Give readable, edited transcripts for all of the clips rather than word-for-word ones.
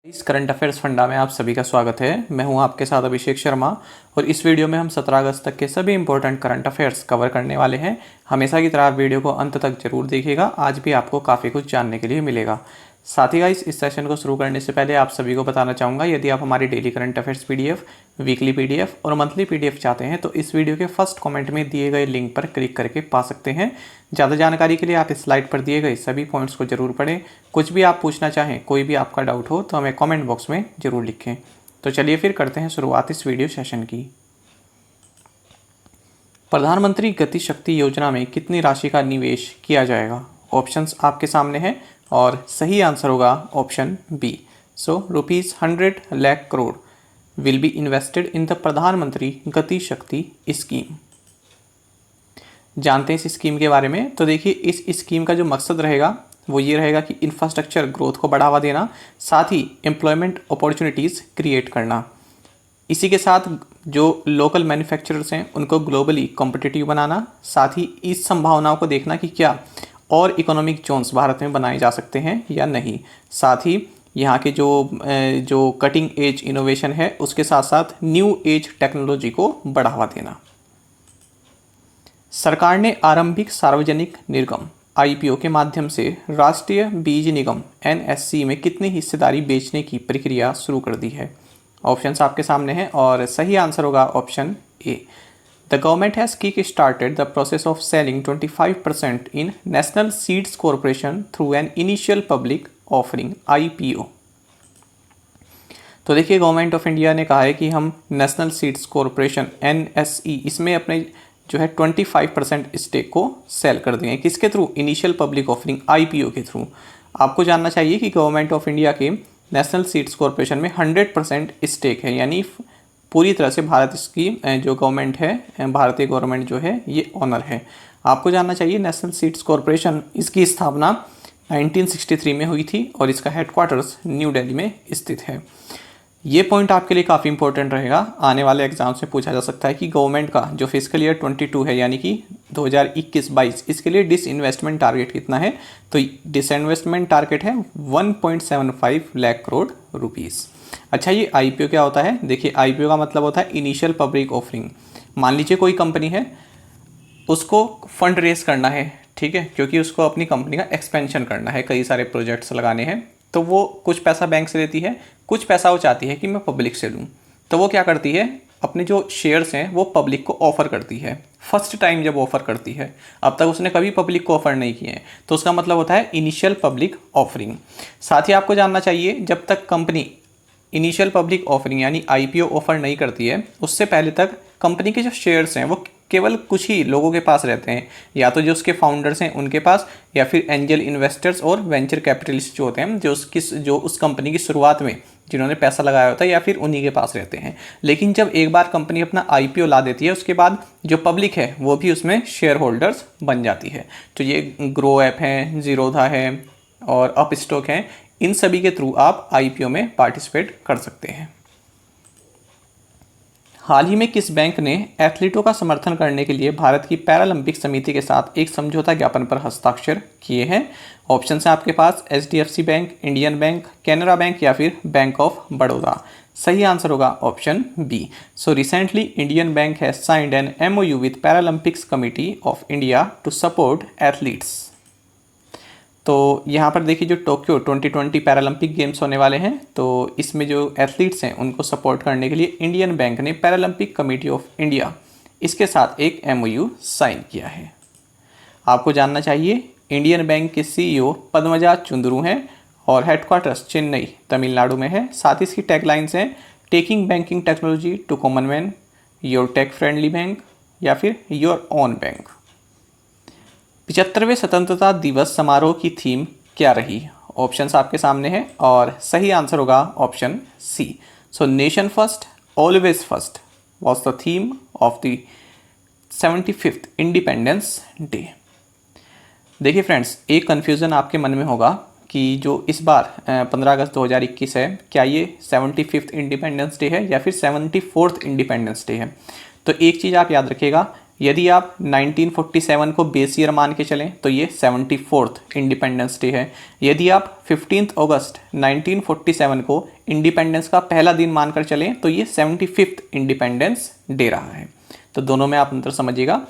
इस current affairs funda में आप सभी का स्वागत है। मैं हूं आपके साथ अभिषेक शर्मा और इस वीडियो में हम 17 अगस्त तक के सभी इंपॉर्टेंट करंट अफेयर्स कवर करने वाले हैं। हमेशा की तरह आप वीडियो को अंत तक जरूर देखिएगा, आज भी आपको काफ़ी कुछ जानने के लिए मिलेगा। साथ ही गाइस, इस सेशन को शुरू करने से पहले आप सभी को बताना चाहूँगा, यदि आप हमारी daily current affairs PDF, weekly PDF और मंथली पीडीएफ चाहते हैं तो इस वीडियो के फर्स्ट कमेंट में दिए गए लिंक पर क्लिक करके पा सकते हैं। ज़्यादा जानकारी के लिए आप इस स्लाइड पर दिए गए सभी पॉइंट्स को जरूर पढ़ें। कुछ भी आप पूछना चाहें, कोई भी आपका डाउट हो तो हमें कमेंट बॉक्स में ज़रूर लिखें। तो चलिए फिर करते हैं शुरुआत इस वीडियो सेशन की। प्रधानमंत्री गति शक्ति योजना में कितनी राशि का निवेश किया जाएगा? ऑप्शंस आपके सामने हैं और सही आंसर होगा option B. So ₹100 lakh crore will be invested in the Pradhan Mantri Gati शक्ति स्कीम। जानते हैं इस स्कीम के बारे में। तो देखिए, इस स्कीम का जो मकसद रहेगा वो ये रहेगा कि इंफ्रास्ट्रक्चर ग्रोथ को बढ़ावा देना, साथ ही एम्प्लॉयमेंट अपॉर्चुनिटीज़ क्रिएट करना। इसी के साथ जो लोकल मैन्युफैक्चरर्स हैं उनको ग्लोबली कॉम्पिटिटिव बनाना, साथ ही इस संभावनाओं को देखना कि क्या और इकोनॉमिक जोन्स भारत में बनाए जा सकते हैं या नहीं। साथ ही यहाँ के जो कटिंग एज इनोवेशन है उसके साथ साथ न्यू एज टेक्नोलॉजी को बढ़ावा देना। सरकार ने आरंभिक सार्वजनिक निर्गम आईपीओ के माध्यम से राष्ट्रीय बीज निगम एनएससी में कितनी हिस्सेदारी बेचने की प्रक्रिया शुरू कर दी है? ऑप्शंस आपके सामने हैं और सही आंसर होगा option A. The government has kick started the process of selling 25% in national seeds corporation through an initial public offering IPO. तो देखिए, गवर्नमेंट ऑफ इंडिया ने कहा है कि हम नेशनल सीड्स कॉरपोरेशन एनएसई इसमें अपने जो है 25% स्टेक को सेल कर देंगे। किसके through? Initial public offering IPO के थ्रू। आपको जानना चाहिए कि गवर्नमेंट ऑफ इंडिया के नेशनल सीड्स कॉरपोरेशन में 100% स्टेक है, यानी पूरी तरह से भारत इसकी जो गवर्नमेंट है, भारतीय गवर्नमेंट जो है ये ऑनर है। आपको जानना चाहिए नेशनल सीड्स कॉरपोरेशन, इसकी स्थापना 1963 में हुई थी और इसका हेडक्वार्टर्स न्यू दिल्ली में स्थित है। ये पॉइंट आपके लिए काफ़ी इंपॉर्टेंट रहेगा, आने वाले एग्जाम से पूछा जा सकता है कि गवर्नमेंट का जो फिजिकल ईयर 22 है यानी कि 2021-22 इसके लिए डिसइन्वेस्टमेंट टारगेट कितना है? तो डिसइन्वेस्टमेंट टारगेट है 1.75 लाख करोड़ रुपीज़। अच्छा, ये आईपीओ क्या होता है? देखिए, आईपीओ का मतलब होता है इनिशियल पब्लिक ऑफरिंग। मान लीजिए कोई कंपनी है, उसको फंड रेस करना है, ठीक है, क्योंकि उसको अपनी कंपनी का एक्सपेंशन करना है, कई सारे प्रोजेक्ट्स लगाने हैं। तो वो कुछ पैसा बैंक से लेती है, कुछ पैसा वो चाहती है कि मैं पब्लिक से लूँ। तो वो क्या करती है, अपने जो शेयर्स हैं वो पब्लिक को ऑफ़र करती है। फर्स्ट टाइम जब ऑफ़र करती है, अब तक उसने कभी पब्लिक को ऑफ़र नहीं किए हैं, तो उसका मतलब होता है इनिशियल पब्लिक ऑफरिंग। साथ ही आपको जानना चाहिए, जब तक कंपनी इनिशियल पब्लिक ऑफरिंग यानी आईपीओ ऑफर नहीं करती है, उससे पहले तक कंपनी के जो शेयर्स हैं वो केवल कुछ ही लोगों के पास रहते हैं, या तो जो उसके फाउंडर्स हैं उनके पास, या फिर एंजल इन्वेस्टर्स और वेंचर कैपिटलिस्ट जो होते हैं, जो उस कंपनी की शुरुआत में जिन्होंने पैसा लगाया होता है, या फिर उन्हीं के पास रहते हैं। लेकिन जब एक बार कंपनी अपना आईपीओ ला देती है, उसके बाद जो पब्लिक है वो भी उसमें शेयर होल्डर्स बन जाती है। तो ये ग्रो ऐप है, जीरोधा है और अप स्टॉक है, इन सभी के थ्रू आप आईपीओ में पार्टिसिपेट कर सकते हैं। हाल ही में किस बैंक ने एथलीटों का समर्थन करने के लिए भारत की पैरालंपिक समिति के साथ एक समझौता ज्ञापन पर हस्ताक्षर किए हैं? ऑप्शन है आपके पास HDFC bank, Indian bank, Canara bank या फिर बैंक ऑफ बड़ौदा। सही आंसर होगा option B. So recently Indian bank has signed an MOU with Paralympics committee of India to support athletes. तो यहाँ पर देखिए, जो टोक्यो 2020 पैरालंपिक गेम्स होने वाले हैं, तो इसमें जो एथलीट्स हैं उनको सपोर्ट करने के लिए इंडियन बैंक ने पैरालंपिक कमेटी ऑफ इंडिया इसके साथ एक एमओयू साइन किया है। आपको जानना चाहिए, इंडियन बैंक के सीईओ पद्मजा चुंदरू हैं और हेडक्वार्टर्स चेन्नई तमिलनाडु में है। साथ ही इसकी टैगलाइंस हैं taking banking technology to common man, your tech friendly bank या फिर योर ओन बैंक। 75वें स्वतंत्रता दिवस समारोह की थीम क्या रही? ऑप्शंस आपके सामने हैं और सही आंसर होगा option C. So nation first always first was the theme of the 75th independence day. देखिए फ्रेंड्स, एक कन्फ्यूज़न आपके मन में होगा कि जो इस बार 15 अगस्त 2021 है, क्या ये 75th इंडिपेंडेंस डे है या फिर 74th इंडिपेंडेंस डे है? तो एक चीज़ आप याद रखिएगा, यदि आप 1947 को बेस ईयर मान के चलें तो ये 74th इंडिपेंडेंस डे है। यदि आप 15 अगस्त 1947 को इंडिपेंडेंस का पहला दिन मानकर चलें तो ये 75th इंडिपेंडेंस डे रहा है। तो दोनों में आप अंतर समझिएगा।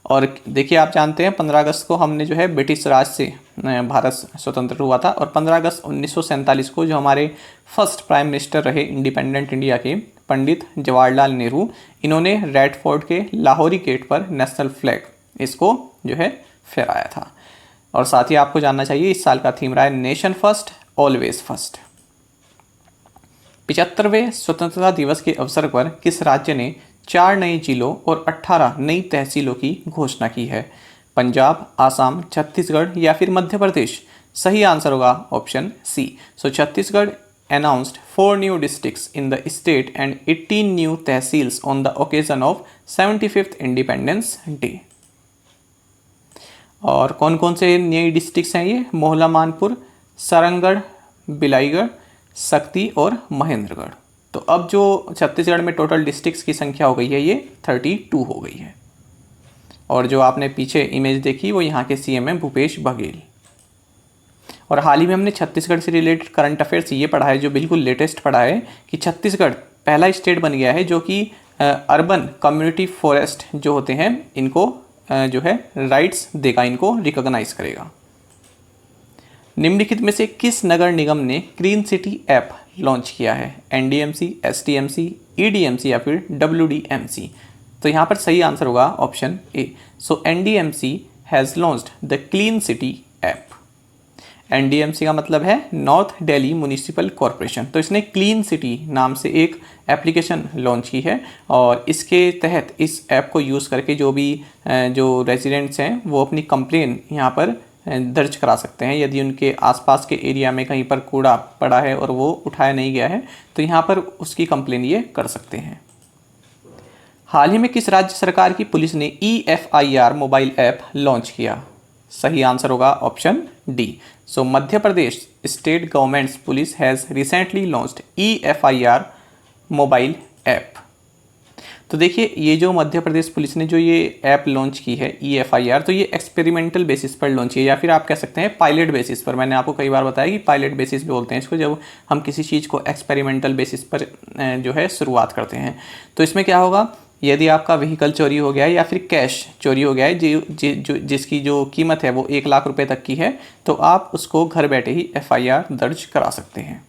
और देखिए, आप जानते हैं 15 अगस्त को हमने जो है ब्रिटिश राज से भारत स्वतंत्र हुआ था, और 15 अगस्त 1947 को जो हमारे फर्स्ट प्राइम मिनिस्टर रहे इंडिपेंडेंट इंडिया के पंडित जवाहरलाल नेहरू, इन्होंने रेड फोर्ट के लाहौरी गेट पर नेशनल फ्लैग इसको जो है फहराया था। और साथ ही आपको जानना चाहिए इस साल का थीम रहा है नेशन फर्स्ट ऑलवेज फर्स्ट। 75वें स्वतंत्रता दिवस के अवसर पर किस राज्य ने 4 नए जिलों और 18 नई तहसीलों की घोषणा की है? पंजाब, आसाम, छत्तीसगढ़ या फिर मध्य प्रदेश? सही आंसर होगा option C. So Chhattisgarh announced 4 new districts in the state and 18 new tehsils on the occasion of 75th Independence Day। और कौन कौन से नए डिस्ट्रिक्ट्स हैं ये? मोहला मानपुर, सरंगढ़, बिलाईगढ़, शक्ति और महेंद्रगढ़। तो अब जो छत्तीसगढ़ में टोटल डिस्ट्रिक्ट्स की संख्या हो गई है ये 32 हो गई है। और जो आपने पीछे इमेज देखी वो यहाँ के सीएम हैं भूपेश बघेल। और हाल ही में हमने छत्तीसगढ़ से रिलेटेड करंट अफेयर्स ये पढ़ा है, जो बिल्कुल लेटेस्ट पढ़ा है, कि छत्तीसगढ़ पहला स्टेट बन गया है जो कि अर्बन कम्युनिटी फॉरेस्ट जो होते हैं इनको जो है राइट्स देगा, इनको रिकॉग्नाइज करेगा। निम्नलिखित में से किस नगर निगम ने क्लीन सिटी ऐप लॉन्च किया है? एनडीएमसी, एसटीएमसी, ईडीएमसी या फिर डब्ल्यूडीएमसी? तो यहाँ पर सही आंसर होगा option A. So NDMC has launched the clean city app. NDMC का मतलब है नॉर्थ दिल्ली म्युनिसिपल कॉरपोरेशन। तो इसने क्लीन सिटी नाम से एक एप्लीकेशन लॉन्च की है, और इसके तहत इस ऐप को यूज़ करके जो भी जो रेजिडेंट्स हैं वो अपनी कंप्लेन यहाँ पर दर्ज करा सकते हैं। यदि उनके आसपास के एरिया में कहीं पर कूड़ा पड़ा है और वो उठाया नहीं गया है तो यहाँ पर उसकी कंप्लेन ये कर सकते हैं। हाल ही में किस राज्य सरकार की पुलिस ने EFIR मोबाइल ऐप लॉन्च किया? सही आंसर होगा option D. So Madhya Pradesh state governments police has recently launched EFIR mobile app. तो देखिए, ये जो मध्य प्रदेश पुलिस ने जो ये ऐप लॉन्च की है EFIR, तो ये एक्सपेरिमेंटल बेसिस पर लॉन्च की है, या फिर आप कह सकते हैं पायलट बेसिस पर। मैंने आपको कई बार बताया कि पायलट बेसिस पे बोलते हैं इसको, जब हम किसी चीज़ को एक्सपेरिमेंटल बेसिस पर जो है शुरुआत करते हैं। तो इसमें क्या होगा, यदि आपका व्हीकल चोरी हो गया है या फिर कैश चोरी हो गया है जिसकी जो कीमत है वो 1 लाख रुपए तक की है, तो आप उसको घर बैठे ही FIR दर्ज करा सकते हैं।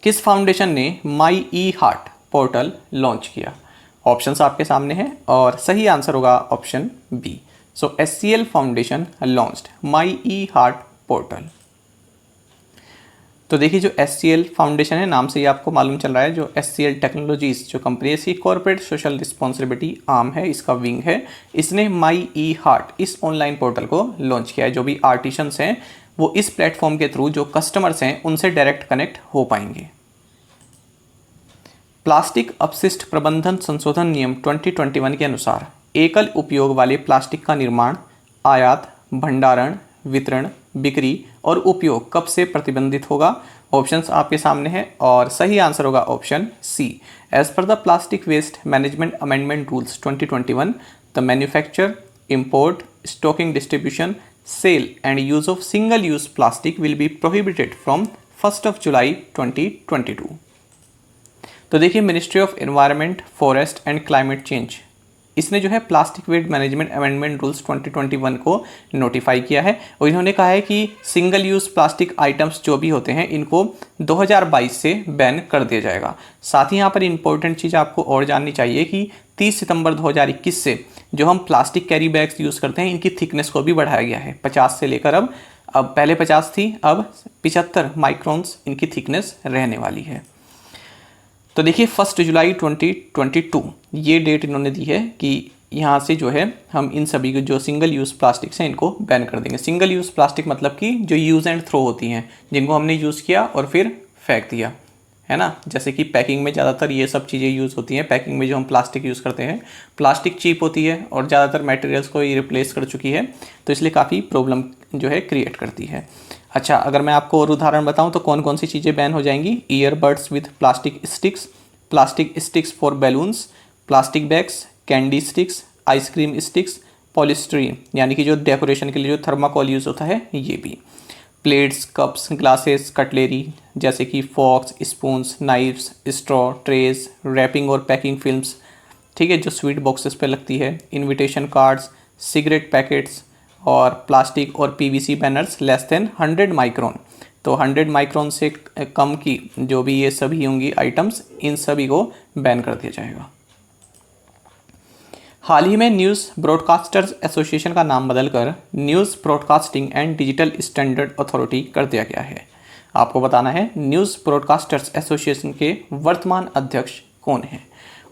किस फाउंडेशन ने माई ई हार्ट पोर्टल लॉन्च किया? ऑप्शंस आपके सामने हैं और सही आंसर होगा ऑप्शन बी। सो SCL फाउंडेशन लॉन्च्ड माई ई हार्ट पोर्टल। तो देखिए, जो SCL फाउंडेशन है, नाम से ही आपको मालूम चल रहा है, जो SCL टेक्नोलॉजीज जो कंपनी है इसकी कॉर्पोरेट सोशल रिस्पॉन्सिबिलिटी आर्म है, इसका विंग है। इसने माई ई हार्ट इस ऑनलाइन पोर्टल को लॉन्च किया है। जो भी आर्टिशंस हैं वो इस प्लेटफॉर्म के थ्रू जो कस्टमर्स हैं उनसे डायरेक्ट कनेक्ट हो पाएंगे। प्लास्टिक अपशिष्ट प्रबंधन संशोधन नियम 2021 के अनुसार एकल उपयोग वाले प्लास्टिक का निर्माण, आयात, भंडारण, वितरण, बिक्री और उपयोग कब से प्रतिबंधित होगा? ऑप्शंस आपके सामने हैं और सही आंसर होगा option C. As per the plastic waste management amendment rules 2021, the manufacture, import, stocking, distribution, sale and use of single use plastic will be prohibited from 1 July 2022। तो देखिए, ministry of environment, forest and climate change, इसने जो है plastic waste management amendment rules 2021 को notify किया है, और इन्होंने कहा है कि सिंगल यूज़ प्लास्टिक आइटम्स जो भी होते हैं इनको 2022 से बैन कर दिया जाएगा। साथ ही यहाँ पर इंपॉर्टेंट चीज़ आपको और जाननी चाहिए कि 30 सितंबर 2021 से जो हम प्लास्टिक कैरी बैग्स यूज़ करते हैं इनकी थिकनेस को भी बढ़ाया गया है 50 से लेकर अब पहले 50 थी, अब 75 माइक्रोन्स इनकी थिकनेस रहने वाली है। तो देखिए, 1 जुलाई 2022 ये डेट इन्होंने दी है कि यहाँ से जो है हम इन सभी के जो सिंगल यूज़ प्लास्टिक्स हैं इनको बैन कर देंगे। सिंगल यूज़ प्लास्टिक मतलब कि जो यूज़ एंड थ्रो होती हैं, जिनको हमने यूज़ किया और फिर फेंक दिया, है ना। जैसे कि पैकिंग में ज़्यादातर ये सब चीज़ें यूज़ होती हैं। पैकिंग में जो हम प्लास्टिक यूज़ करते हैं, प्लास्टिक चीप होती है और ज़्यादातर मटेरियल्स को ये रिप्लेस कर चुकी है, तो इसलिए काफ़ी प्रॉब्लम जो है क्रिएट करती है। अच्छा, अगर मैं आपको और उदाहरण बताऊँ तो कौन कौन सी चीज़ें बैन हो जाएंगी? Earbuds with plastic sticks for balloons, plastic bags, candy sticks, ice cream sticks, polystyrene यानी कि जो डेकोरेशन के लिए जो थर्माकोल यूज़ होता है ये भी, प्लेट्स, कप्स, ग्लासेस, कटलेरी जैसे कि forks, spoons, knives, straw, trays, wrapping और पैकिंग फिल्म्स, ठीक है, जो स्वीट बॉक्सेस पे लगती है, इनविटेशन कार्ड्स, सिगरेट पैकेट्स और प्लास्टिक और PVC banners less than 100 micron. तो 100 माइक्रोन से कम की जो भी ये सभी होंगी आइटम्स, इन सभी को बैन कर दिया जाएगा। हाल ही में न्यूज़ ब्रॉडकास्टर्स एसोसिएशन का नाम बदलकर news broadcasting and digital standard authority कर दिया गया है। आपको बताना है न्यूज़ ब्रॉडकास्टर्स एसोसिएशन के वर्तमान अध्यक्ष कौन हैं।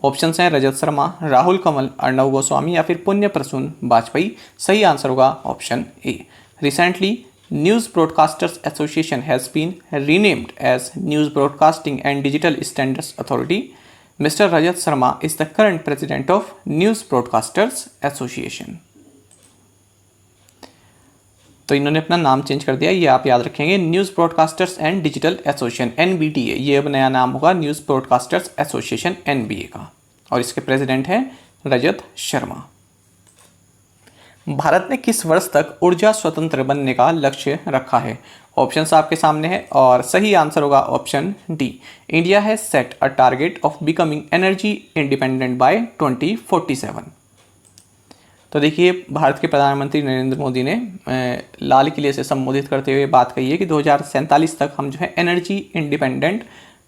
ऑप्शंस हैं रजत शर्मा, राहुल कमल, अर्णव गोस्वामी या फिर पुण्य प्रसून वाजपेयी। सही आंसर होगा option A. Recently news broadcasters association has been renamed as news broadcasting and digital standards authority. Mr. Rajat Sharma is the current president of News Broadcasters Association. तो इन्होंने अपना नाम चेंज कर दिया, ये आप याद रखेंगे, news broadcasters and digital association NBDA, ये अब नया नाम होगा न्यूज़ ब्रॉडकास्टर्स एसोसिएशन NBA का, और इसके प्रेसिडेंट हैं रजत शर्मा। भारत ने किस वर्ष तक ऊर्जा स्वतंत्र बनने का लक्ष्य रखा है। ऑप्शंस आपके सामने है और सही आंसर होगा option D. India has set a target of becoming energy independent by 2047। तो देखिए, भारत के प्रधानमंत्री नरेंद्र मोदी ने लाल किले से संबोधित करते हुए बात कही है कि 2047 तक हम जो है एनर्जी इंडिपेंडेंट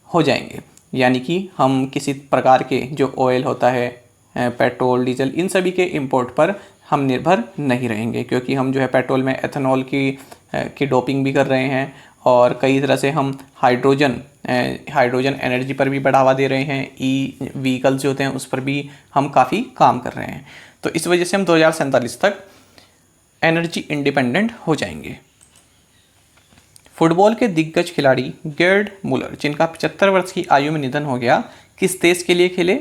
हो जाएंगे, यानी कि हम किसी प्रकार के जो ऑयल होता है, पेट्रोल, डीजल, इन सभी के इंपोर्ट पर हम निर्भर नहीं रहेंगे, क्योंकि हम जो है पेट्रोल में एथेनॉल की डोपिंग भी कर रहे हैं और कई तरह से हम हाइड्रोजन एनर्जी पर भी बढ़ावा दे रहे हैं। ई व्हीकल्स जो होते हैं उस पर भी हम काफ़ी काम कर रहे हैं। तो इस वजह से हम 2047 तक एनर्जी इंडिपेंडेंट हो जाएंगे। फुटबॉल के दिग्गज खिलाड़ी गेर्ड मुलर, जिनका 75 वर्ष की आयु में निधन हो गया, किस देश के लिए खेले।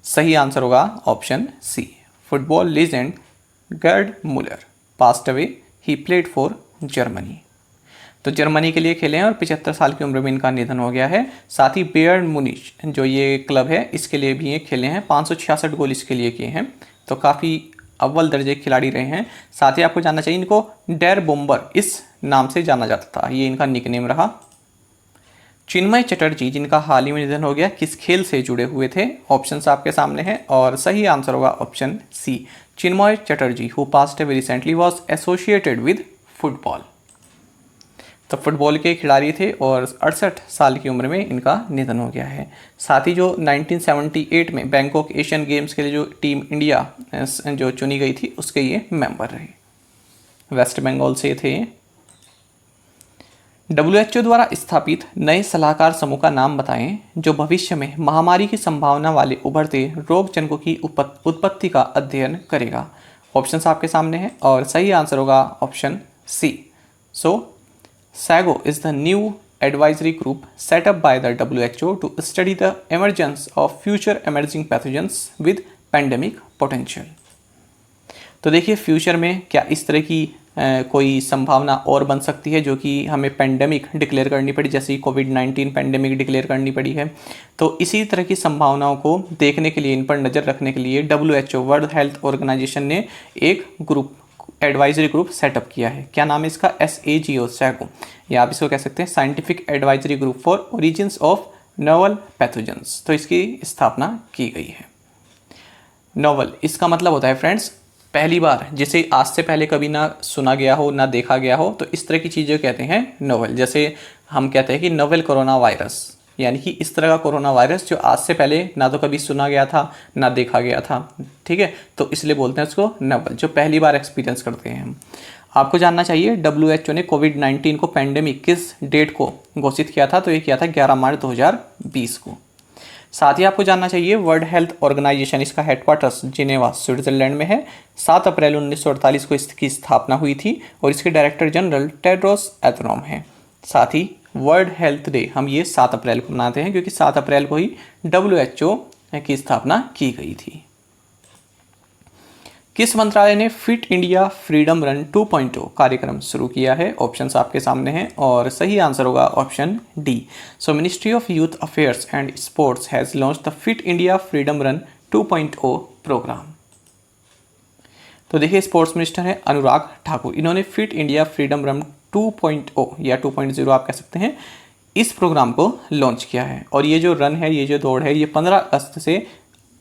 सही आंसर होगा option C. Football legend Gerd Muller passed away, he played for Germany. तो जर्मनी के लिए खेले हैं और 75 साल की उम्र में इनका निधन हो गया है। साथ ही बायर्न म्यूनिख जो ये क्लब है इसके लिए भी ये खेले हैं, 566 गोल इसके लिए किए हैं, तो काफ़ी अव्वल दर्जे खिलाड़ी रहे हैं। साथ ही आपको जानना चाहिए इनको डेर बोम्बर इस नाम से जाना जाता था, ये इनका निकनेम रहा। चिन्मय चटर्जी, जिनका हाल ही में निधन हो गया, किस खेल से जुड़े हुए थे। ऑप्शंस आपके सामने हैं और सही आंसर होगा option C. Chinmay Chatterjee who passed away recently was associated with football. तो फुटबॉल के खिलाड़ी थे और 68 साल की उम्र में इनका निधन हो गया है। साथ ही जो 1978 में बैंकॉक एशियन गेम्स के लिए जो टीम इंडिया जो चुनी गई थी उसके ये मेंबर रहे, वेस्ट बंगाल से थे। WHO द्वारा स्थापित नए सलाहकार समूह का नाम बताएं जो भविष्य में महामारी की संभावना वाले उभरते रोग जनकों की उत्पत्ति का अध्ययन करेगा। ऑप्शंस आपके सामने हैं और सही आंसर होगा option C. So SAGO is the new advisory group set up by the WHO to study the emergence of future emerging pathogens with pandemic potential। तो देखिए, फ्यूचर में क्या इस तरह की कोई संभावना और बन सकती है जो कि हमें पेंडेमिक डिक्लेयर करनी पड़ी, जैसे कोविड-19 पेंडेमिक डिक्लेयर करनी पड़ी है। तो इसी तरह की संभावनाओं को देखने के लिए, इन पर नज़र रखने के लिए WHO वर्ल्ड हेल्थ ऑर्गेनाइजेशन ने एक ग्रुप, एडवाइजरी ग्रुप सेटअप किया है। क्या नाम है इसका। SAGO, या आप इसको कह सकते हैं scientific advisory group for origins of novel pathogens. तो इसकी स्थापना की गई है। नोवल, इसका मतलब होता है फ्रेंड्स पहली बार, जिसे आज से पहले कभी ना सुना गया हो ना देखा गया हो, तो इस तरह की चीज़ें कहते हैं नोवल। जैसे हम कहते हैं कि नोवेल कोरोना वायरस, यानी कि इस तरह का कोरोना वायरस जो आज से पहले ना तो कभी सुना गया था ना देखा गया था, ठीक है, तो इसलिए बोलते हैं उसको नोवेल, जो पहली बार एक्सपीरियंस करते हैं हम। आपको जानना चाहिए WHO ने कोविड-19 को पेंडेमिक किस डेट को घोषित किया था, तो ये किया था 11 मार्च 2020 को। साथ ही आपको जानना चाहिए वर्ल्ड हेल्थ ऑर्गेनाइजेशन, इसका हेडक्वार्टर्स जिनेवा स्विट्जरलैंड में है। 7 अप्रैल 1948 को इसकी स्थापना हुई थी और इसके डायरेक्टर जनरल टेड्रोस एथनॉम हैं। साथ ही वर्ल्ड हेल्थ डे हम ये 7 अप्रैल को मनाते हैं, क्योंकि 7 अप्रैल को ही WHO की स्थापना की गई थी। किस मंत्रालय ने फिट इंडिया फ्रीडम रन 2.0 कार्यक्रम शुरू किया है। ऑप्शंस आपके सामने हैं और सही आंसर होगा option D. So ministry of youth affairs and sports has launch the fit India freedom run 2.0 programme. तो देखिए स्पोर्ट्स मिनिस्टर है अनुराग ठाकुर, इन्होंने फिट इंडिया फ्रीडम रन 2.0 या 2.0 आप कह सकते हैं, इस प्रोग्राम को लॉन्च किया है। और ये जो रन है, ये जो दौड़ है, ये 15 अगस्त से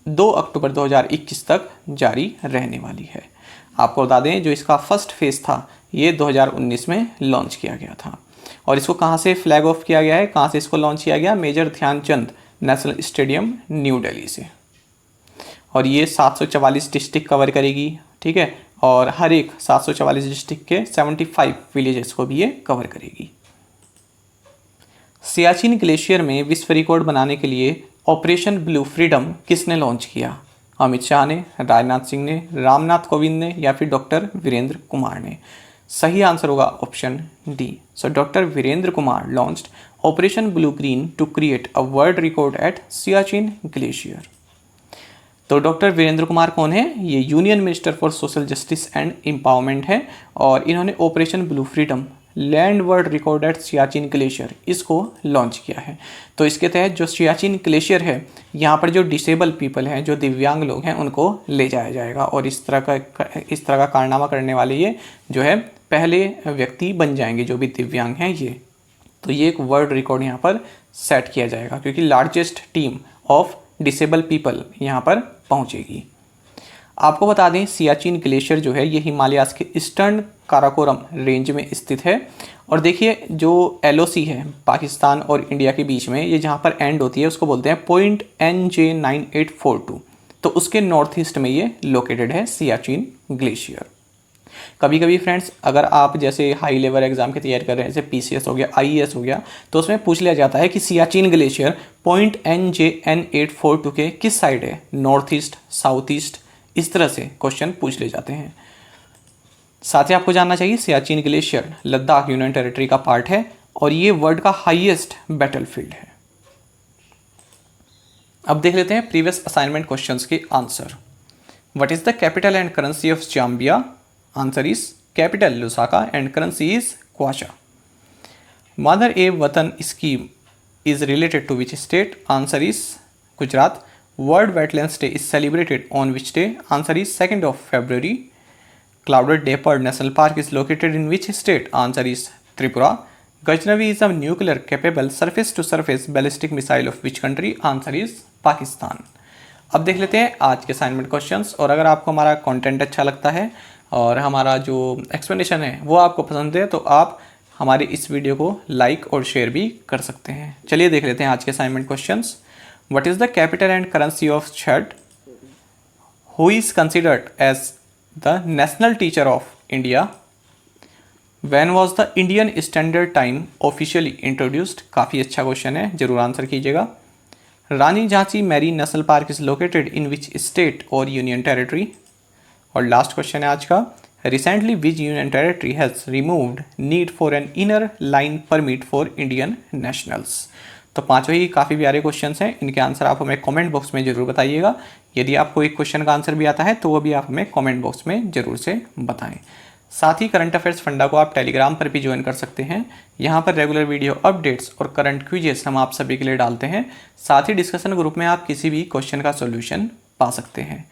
2 अक्टूबर 2021 तक जारी रहने वाली है। आपको बता दें जो इसका फर्स्ट फेज़ था ये 2019 में लॉन्च किया गया था। और इसको कहाँ से फ्लैग ऑफ किया गया है, कहाँ से इसको लॉन्च किया गया, major Dhyan Chand national stadium new Delhi से। और ये 744 डिस्ट्रिक्ट कवर करेगी, ठीक है, और हर एक 744 डिस्ट्रिक्ट के 75 विलेजेस को भी ये कवर करेगी। सियाचिन ग्लेशियर में विश्व रिकॉर्ड बनाने के लिए ऑपरेशन ब्लू फ्रीडम किसने लॉन्च किया? अमित शाह ने, राजनाथ सिंह ने, रामनाथ कोविंद ने या फिर डॉक्टर वीरेंद्र कुमार ने? सही आंसर होगा option D. So doctor Virendra Kumar launched operation blue green to create a world record at Siachen glacier. तो डॉक्टर वीरेंद्र कुमार कौन है? ये union minister for social justice and empowerment है और इन्होंने operation blue freedom land world record at Siachen glacier इसको launch किया है। तो इसके तहत जो सियाचिन ग्लेशियर है, यहाँ पर जो डिसेबल पीपल हैं, जो दिव्यांग लोग हैं, उनको ले जाया जाएगा और इस तरह का कारनामा करने वाले ये जो है पहले व्यक्ति बन जाएंगे जो भी दिव्यांग हैं ये। तो ये एक वर्ल्ड रिकॉर्ड यहाँ पर सेट किया जाएगा क्योंकि largest team of disable people यहाँ पर पहुँचेगी। आपको बता दें सियाचिन ग्लेशियर जो है ये हिमालयाज के ईस्टर्न काराकोरम रेंज में स्थित है। और देखिए जो LOC है पाकिस्तान और इंडिया के बीच में, ये जहाँ पर एंड होती है उसको बोलते हैं पॉइंट NJ9842। तो उसके नॉर्थ ईस्ट में ये लोकेटेड है सियाचिन ग्लेशियर। कभी कभी फ्रेंड्स अगर आप जैसे हाई लेवल एग्जाम की तैयारी कर रहे हैं, जैसे PCS हो गया, IAS हो गया, तो उसमें पूछ लिया जाता है कि सियाचिन ग्लेशियर पॉइंट NJ9842 के किस साइड है, नॉर्थ ईस्ट, साउथ ईस्ट, इस तरह से क्वेश्चन पूछ ले जाते हैं। साथ ही आपको जानना चाहिए Siachen glacier Ladakh union territory का पार्ट है और ये वर्ल्ड का हाईएस्ट बैटलफील्ड है। अब देख लेते हैं प्रीवियस असाइनमेंट क्वेश्चंस के answer. What is the capital and currency of Zambia? Answer is capital Lusaka and currency is kwacha. Mother ए Watan scheme is related to which state? Answer is Gujarat. World Wetlands Day is celebrated on which day? Answer is 2nd of February. Clouded Leopard National Park is located in which state? Answer is Tripura. Ghaznavi is a nuclear capable surface to surface ballistic missile of which country? Answer is Pakistan. अब देख लेते हैं आज के assignment questions. और अगर आपको हमारा कंटेंट अच्छा लगता है और हमारा जो एक्सप्लेनेशन है वो आपको पसंद है तो आप हमारी इस वीडियो को लाइक और शेयर भी कर सकते हैं। चलिए देख लेते हैं आज के assignment questions. What is the capital and currency of Chad? Who is considered as the national teacher of India? When was the Indian Standard Time officially introduced? काफ़ी अच्छा क्वेश्चन है, जरूर आंसर कीजिएगा। Rani Jhansi marine national park is located in which state और union territory? और last question है आज का, recently which union territory has removed need for an inner line permit for Indian nationals? तो पांचों ही काफ़ी प्यारे क्वेश्चंस हैं, इनके आंसर आप हमें कमेंट बॉक्स में ज़रूर बताइएगा। यदि आपको एक क्वेश्चन का आंसर भी आता है तो वो भी आप हमें कमेंट बॉक्स में ज़रूर से बताएं। साथ ही करंट अफेयर्स फंडा को आप टेलीग्राम पर भी ज्वाइन कर सकते हैं। यहाँ पर रेगुलर वीडियो अपडेट्स और करंट क्विजेस हम आप सभी के लिए डालते हैं। साथ ही डिस्कशन ग्रुप में आप किसी भी क्वेश्चन का सोल्यूशन पा सकते हैं।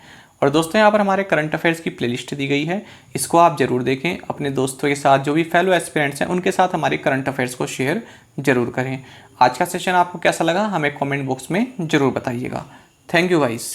और दोस्तों यहाँ पर हमारे करंट अफेयर्स की प्लेलिस्ट दी गई है, इसको आप ज़रूर देखें। अपने दोस्तों के साथ जो भी फेलो एस्पिरेंट्स हैं उनके साथ हमारे करंट अफेयर्स को शेयर ज़रूर करें। आज का सेशन आपको कैसा लगा हमें कमेंट बॉक्स में ज़रूर बताइएगा। Thank you guys.